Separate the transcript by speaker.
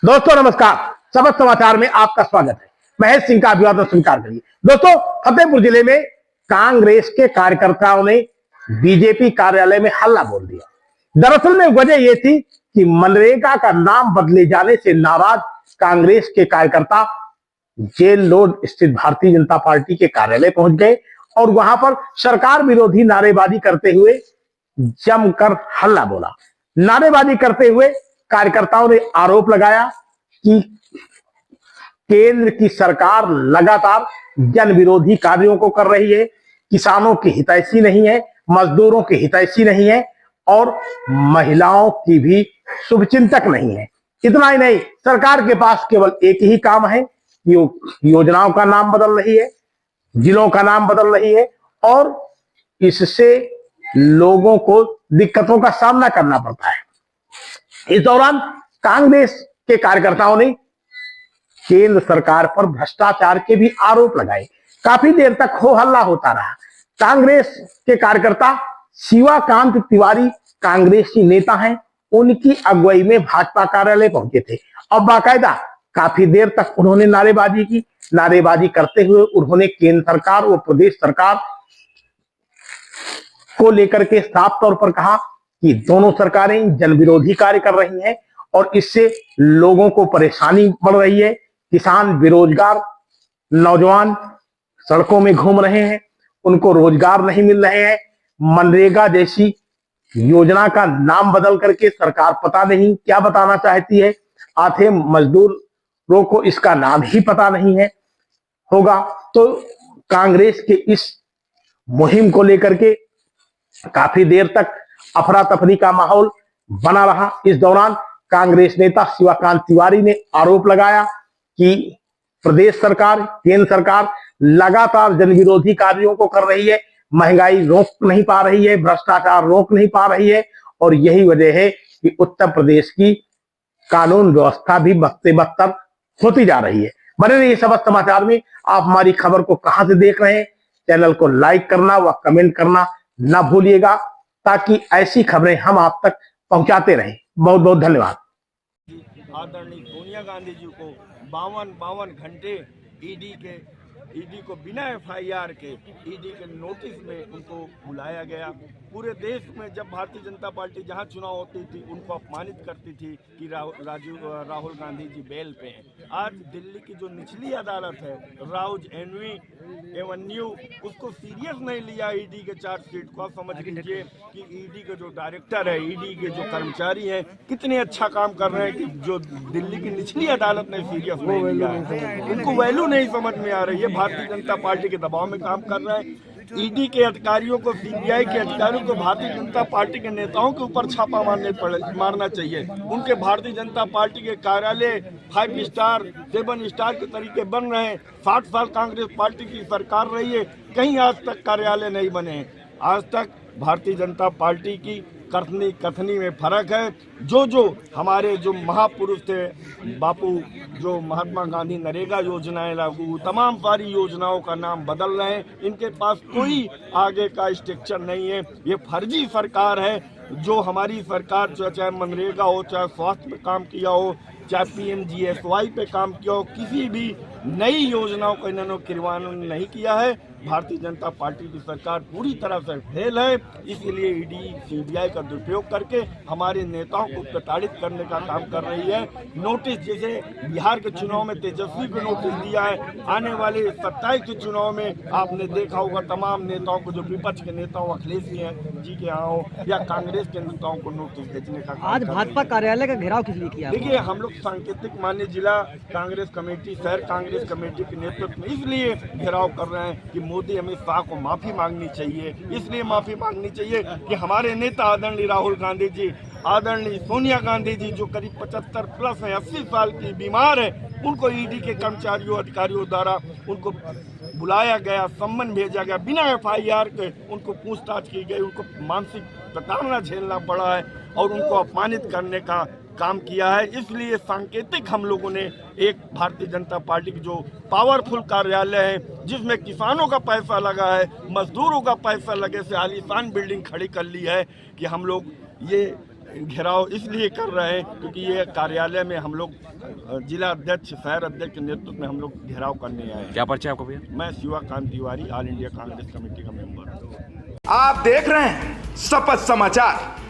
Speaker 1: दोस्तों नमस्कार, सबक समाचार में आपका स्वागत है। महेश सिंह का अभिवादन स्वीकार करिए। दोस्तों, फतेहपुर जिले में कांग्रेस के कार्यकर्ताओं ने बीजेपी कार्यालय में हल्ला बोल दिया। दरअसल में वजह यह थी कि मनरेगा का नाम बदले जाने से नाराज कांग्रेस के कार्यकर्ता जेल रोड स्थित भारतीय जनता पार्टी के कार्यालय पहुंच गए और वहां पर सरकार विरोधी नारेबाजी करते हुए जमकर हल्ला बोला। नारेबाजी करते हुए कार्यकर्ताओं ने आरोप लगाया कि केंद्र की सरकार लगातार जन विरोधी कार्यों को कर रही है, किसानों की हितैषी नहीं है, मजदूरों की हितैषी नहीं है और महिलाओं की भी शुभचिंतक नहीं है। इतना ही नहीं, सरकार के पास केवल एक ही काम है, योजनाओं का नाम बदल रही है, जिलों का नाम बदल रही है और इससे लोगों को दिक्कतों का सामना करना पड़ता है। इस दौरान कांग्रेस के कार्यकर्ताओं ने केंद्र सरकार पर भ्रष्टाचार के भी आरोप लगाए। काफी देर तक हो हल्ला होता रहा। कांग्रेस के कार्यकर्ता शिवाकांत तिवारी कांग्रेसी नेता हैं, उनकी अगुवाई में भाजपा कार्यालय पहुंचे थे और बाकायदा काफी देर तक उन्होंने नारेबाजी की। नारेबाजी करते हुए उन्होंने केंद्र सरकार और प्रदेश सरकार को लेकर के साफ तौर पर कहा कि दोनों सरकारें जन विरोधी कार्य कर रही हैं और इससे लोगों को परेशानी बढ़ रही है। किसान बेरोजगार, नौजवान सड़कों में घूम रहे हैं, उनको रोजगार नहीं मिल रहे हैं। मनरेगा जैसी योजना का नाम बदल करके सरकार पता नहीं क्या बताना चाहती है। आधे मजदूरों को इसका नाम ही पता नहीं है होगा। तो कांग्रेस के इस मुहिम को लेकर के काफी देर तक अफरा तफरी का माहौल बना रहा। इस दौरान कांग्रेस नेता शिवाकांत तिवारी ने आरोप लगाया कि प्रदेश सरकार, केंद्र सरकार लगातार जन विरोधी कार्यों को कर रही है, महंगाई रोक नहीं पा रही है, भ्रष्टाचार रोक नहीं पा रही है और यही वजह है कि उत्तर प्रदेश की कानून व्यवस्था भी बदतर होती जा रही है। बने रहिए सबक समाचार में। आप हमारी खबर को कहां से देख रहे हैं, चैनल को लाइक करना व कमेंट करना ना भूलिएगा ताकि ऐसी खबरें हम आप तक पहुंचाते रहें। बहुत बहुत धन्यवाद।
Speaker 2: आदरणीय सोनिया गांधी जी को 52 घंटे ईडी को बिना एफआईआर के ईडी के नोटिस में उनको बुलाया गया। पूरे देश में जब भारतीय जनता पार्टी जहां चुनाव होती थी उनको अपमानित करती थी कि राहुल गांधी जी बेल पे हैं। आज दिल्ली की जो निचली अदालत है, राउज एवेन्यू, उसको सीरियस नहीं लिया ईडी के चार्जशीट को। आप समझ लीजिए कि ईडी के जो डायरेक्टर है, ईडी के जो कर्मचारी हैं, कितने अच्छा काम कर रहे हैं कि जो दिल्ली की निचली अदालत ने सीरियस नहीं लिया है। उनको वैल्यू नहीं समझ में आ रही है। भारतीय जनता पार्टी के दबाव में काम कर रहा है। ईडी के अधिकारियों को, सीबीआई के अधिकारियों को भारतीय जनता पार्टी के नेताओं के ऊपर छापा मारना चाहिए। उनके भारतीय जनता पार्टी के कार्यालय 5 स्टार 7 स्टार के तरीके बन रहे हैं। 60 साल कांग्रेस पार्टी की सरकार रही है, कहीं आज तक कार्यालय नहीं बने हैं। आज तक भारतीय जनता पार्टी की कथनी में फर्क है। जो हमारे जो महापुरुष थे, बापू, जो महात्मा गांधी नरेगा योजनाएं लागू, तमाम सारी योजनाओं का नाम बदल रहे हैं। इनके पास कोई आगे का स्ट्रक्चर नहीं है। ये फर्जी सरकार है। जो हमारी सरकार, चाहे मनरेगा हो, चाहे स्वास्थ्य पे काम किया हो, चाहे PMGSY पे काम किया हो, किसी भी नई योजनाओं को इन्होंने क्रियान्वयन नहीं किया है। भारतीय जनता पार्टी की सरकार पूरी तरह से फेल है। इसीलिए ईडी सीबीआई का दुरुपयोग करके हमारे नेताओं को प्रताड़ित करने का काम कर रही है। नोटिस, जैसे बिहार के चुनाव में तेजस्वी को नोटिस दिया है, आने वाले 27 के चुनाव में आपने देखा होगा तमाम नेताओं को, जो विपक्ष के नेताओं अखिलेश जी के यहाँ हो या कांग्रेस के नेताओं को नोटिस भेजने का।
Speaker 3: आज भाजपा कार्यालय का घेराव किस लिए किया?
Speaker 2: देखिए, हम लोग सांकेतिक मान्य जिला कांग्रेस कमेटी, शहर कांग्रेस कमेटी के नेतृत्व में इसलिए घेराव कर रहे हैं कि मोदी अमित शाह को माफी मांगनी चाहिए। इसलिए माफी मांगनी चाहिए कि हमारे नेता आदरणीय राहुल गांधी जी, आदरणीय सोनिया गांधी जी, जो करीब 75 प्लस है, 80 साल की बीमार है, उनको ईडी के कर्मचारियों, अधिकारियों द्वारा उनको बुलाया गया, सम्मन भेजा गया, बिना एफआईआर के उनको पूछताछ की गई, उनको मानसिक प्रताड़ना झेलना पड़ा है और उनको अपमानित करने का काम किया है। इसलिए सांकेतिक हम लोगों ने एक भारतीय जनता पार्टी की जो पावरफुल कार्यालय है, जिसमें किसानों का पैसा लगा है, मजदूरों का पैसा लगे से आलीशान बिल्डिंग खड़ी कर ली है कि हम लोग ये घेराव इसलिए कर रहे हैं क्योंकि ये कार्यालय में हम लोग जिला अध्यक्ष शहर अध्यक्ष के नेतृत्व में हम लोग घेराव करने आए हैं।
Speaker 4: क्या परिचय आपको भैया?
Speaker 2: मैं Shivakant Tiwari all India Congress committee का मेंबर हूँ।
Speaker 5: आप देख रहे हैं शपथ समाचार।